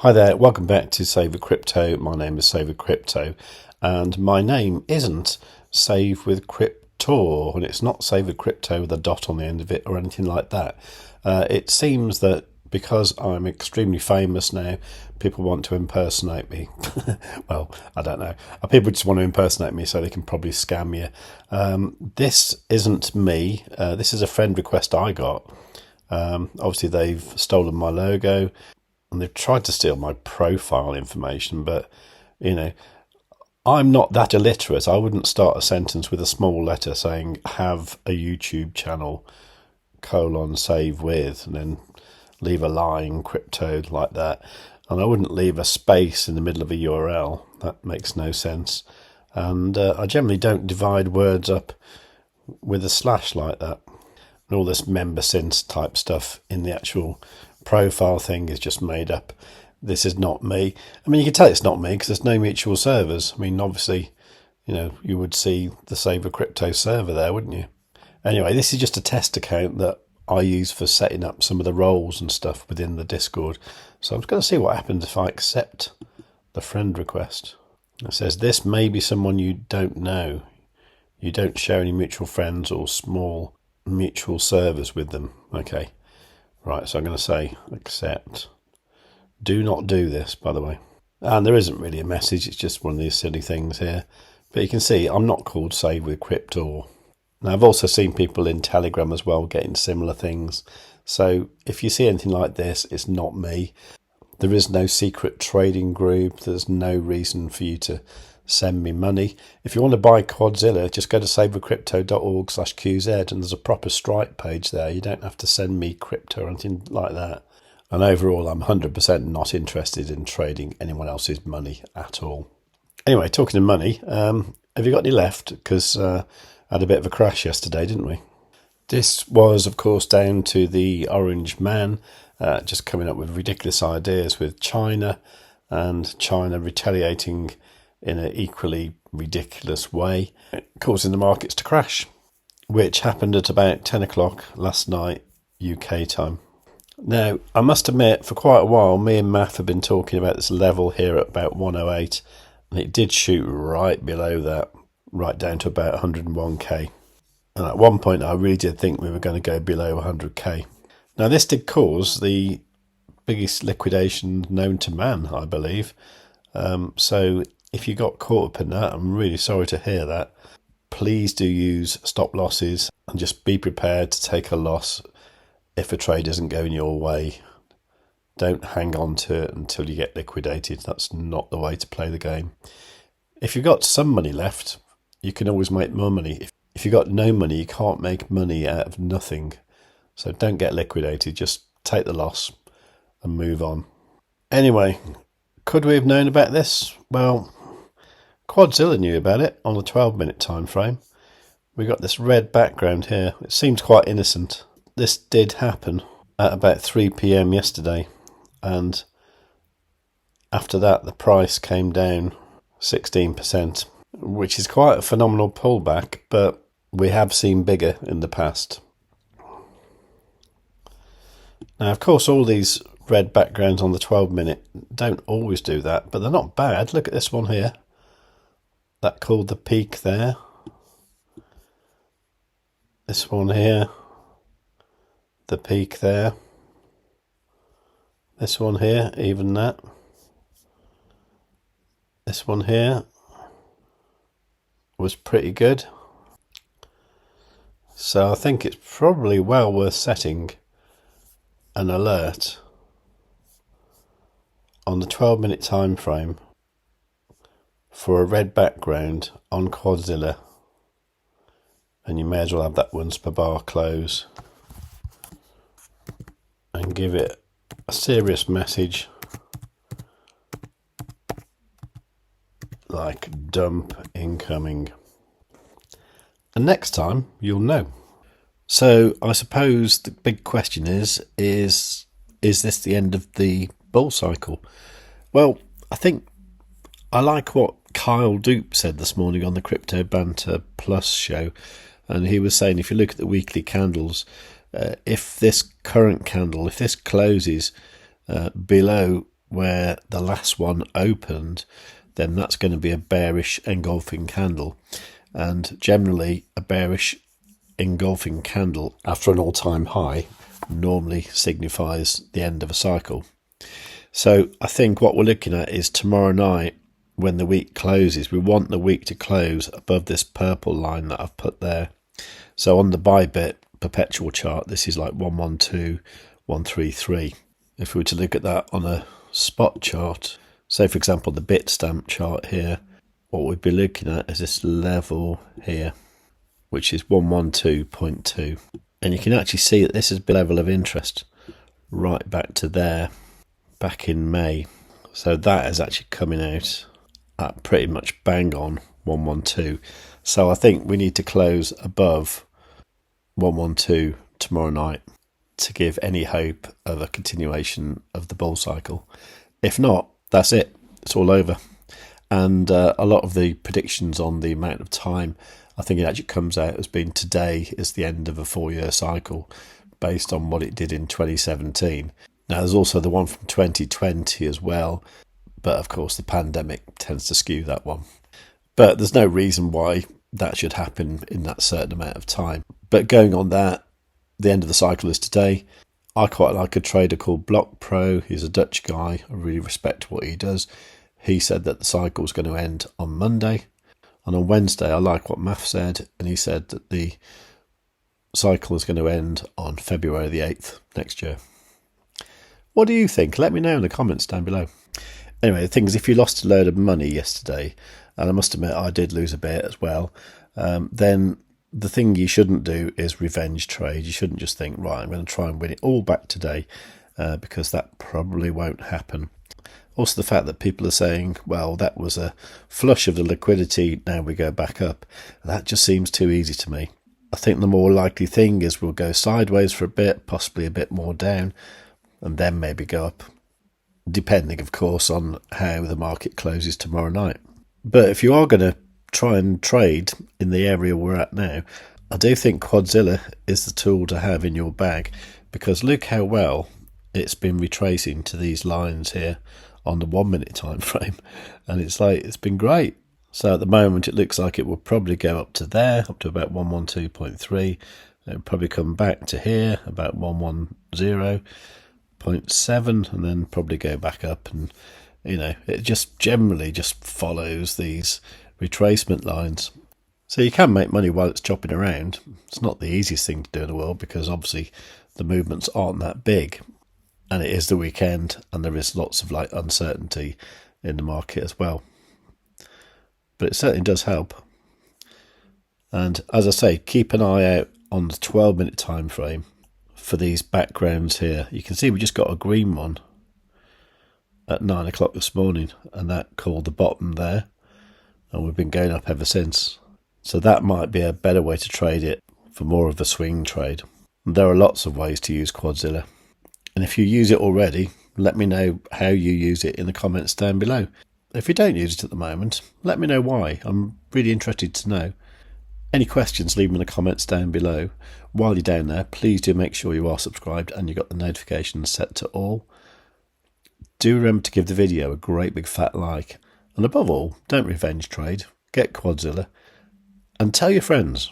Hi there, welcome back to SaveWithCrypto. My name is SaveWithCrypto, and my name isn't SaveWithCrypto, and it's not SaveWithCrypto with a dot on the end of it or anything like that. It seems that because I'm extremely famous now, people want to impersonate me. Well, I don't know. People just want to impersonate me so they can probably scam you. This isn't me. This is a friend request I got. Obviously, they've stolen my logo. And they've tried to steal my profile information, but, you know, I'm not that illiterate. I wouldn't start a sentence with a small letter saying, have a YouTube channel, save with, and then leave a line, crypto, like that. And I wouldn't leave a space in the middle of a URL. That makes no sense. And I generally don't divide words up with a slash like that. And all this member since type stuff in the actual profile thing is just made up. This is not me. I mean, you can tell it's not me because there's no mutual servers. I mean, obviously, you know, you would see the SaveWithCrypto server there, wouldn't you? Anyway, this is just a test account that I use for setting up some of the roles and stuff within the Discord. So I'm just going to see what happens if I accept the friend request. It says, this may be someone you don't know. You don't share any mutual friends or small mutual servers with them. Okay. Right, so I'm going to say accept. Do not do this, by the way. And there isn't really a message, it's just one of these silly things here. But you can see I'm not called SaveWithCrypto. Now, I've also seen people in Telegram as well getting similar things. So if you see anything like this, it's not me. There is no secret trading group. There's no reason for you to send me money. If you want to buy Quadzilla, just go to savewithcrypto.org/QZ and there's a proper Stripe page there. You don't have to send me crypto or anything like that. And overall, I'm 100% not interested in trading anyone else's money at all. Anyway, talking of money, have you got any left? Because I had a bit of a crash yesterday, didn't we? This was, of course, down to the orange man just coming up with ridiculous ideas with China and China retaliating in an equally ridiculous way, causing the markets to crash, which happened at about 10 o'clock last night, UK time. Now, I must admit, for quite a while, me and Maff have been talking about this level here at about 108, and it did shoot right below that, right down to about 101k. And at one point, I really did think we were going to go below 100k. Now, this did cause the biggest liquidation known to man, I believe. So if you got caught up in that, I'm really sorry to hear that. Please do use stop losses and just be prepared to take a loss if a trade isn't going your way. Don't hang on to it until you get liquidated. That's not the way to play the game. If you've got some money left, you can always make more money. If you've got no money, you can't make money out of nothing. So don't get liquidated. Just take the loss and move on. Anyway, could we have known about this? Well, Quadzilla knew about it on the 12-minute time frame. We got this red background here. It seems quite innocent. This did happen at about 3 p.m. yesterday, and after that the price came down 16%, which is quite a phenomenal pullback, but we have seen bigger in the past. Now, of course, all these red backgrounds on the 12-minute don't always do that, but they're not bad. Look at this one here. That called the peak there. This one here, the peak there. This one here, even that. This one here was pretty good. So I think it's probably well worth setting an alert on the 12-minute time frame for a red background on Quadzilla, and you may as well have that once per bar close and give it a serious message like dump incoming, and next time you'll know. So I suppose the big question is this the end of the bull cycle? Well, I think I like what Kyle Dupe said this morning on the Crypto Banter Plus show, and he was saying if you look at the weekly candles, if this current candle, if this closes below where the last one opened, then that's going to be a bearish engulfing candle. And generally, a bearish engulfing candle after an all-time high normally signifies the end of a cycle. So I think what we're looking at is tomorrow night, when the week closes, we want the week to close above this purple line that I've put there. So on the ByBit perpetual chart, this is like 112.133. If we were to look at that on a spot chart, say for example the Bitstamp chart here, what we'd be looking at is this level here, which is 112.2. And you can actually see that this is a level of interest right back to there, back in May. So that is actually coming out at pretty much bang on 112. So I think we need to close above 112 tomorrow night to give any hope of a continuation of the bull cycle. If not, that's it. It's all over. And a lot of the predictions on the amount of time, I think it actually comes out as being today is the end of a 4-year cycle based on what it did in 2017. Now, there's also the one from 2020 as well, but of course the pandemic tends to skew that one. But there's no reason why that should happen in that certain amount of time. But going on that, the end of the cycle is today. I quite like a trader called Block Pro. He's a Dutch guy. I really respect what he does. He said that the cycle is going to end on Monday. And on Wednesday, I like what Maff said. And he said that the cycle is going to end on February the 8th next year. What do you think? Let me know in the comments down below. Anyway, the thing is, if you lost a load of money yesterday, and I must admit I did lose a bit as well, then the thing you shouldn't do is revenge trade. You shouldn't just think, right, I'm going to try and win it all back today, because that probably won't happen. Also, the fact that people are saying, well, that was a flush of the liquidity, now we go back up. That just seems too easy to me. I think the more likely thing is we'll go sideways for a bit, possibly a bit more down, and then maybe go up, depending, of course, on how the market closes tomorrow night. But if you are going to try and trade in the area we're at now, I do think Quadzilla is the tool to have in your bag, because look how well it's been retracing to these lines here on the 1 minute time frame, and it's been great. So at the moment it looks like it will probably go up to there, up to about 112.3. It'll probably come back to here about 110.7, and then probably go back up, and it just generally just follows these retracement lines. So you can make money while it's chopping around. It's not the easiest thing to do in the world, because obviously the movements aren't that big, and it is the weekend, and there is lots of uncertainty in the market as well. But it certainly does help. And as I say, keep an eye out on the 12-minute time frame for these backgrounds here. You can see we just got a green one at 9 o'clock this morning, and that called the bottom there, and we've been going up ever since. So that might be a better way to trade it for more of a swing trade. And there are lots of ways to use Quadzilla, and if you use it already, let me know how you use it in the comments down below. If you don't use it at the moment, let me know why. I'm really interested to know. Any questions, leave them in the comments down below. While you're down there, please do make sure you are subscribed and you've got the notifications set to all. Do remember to give the video a great big fat like. And above all, don't revenge trade, get Quadzilla, and tell your friends.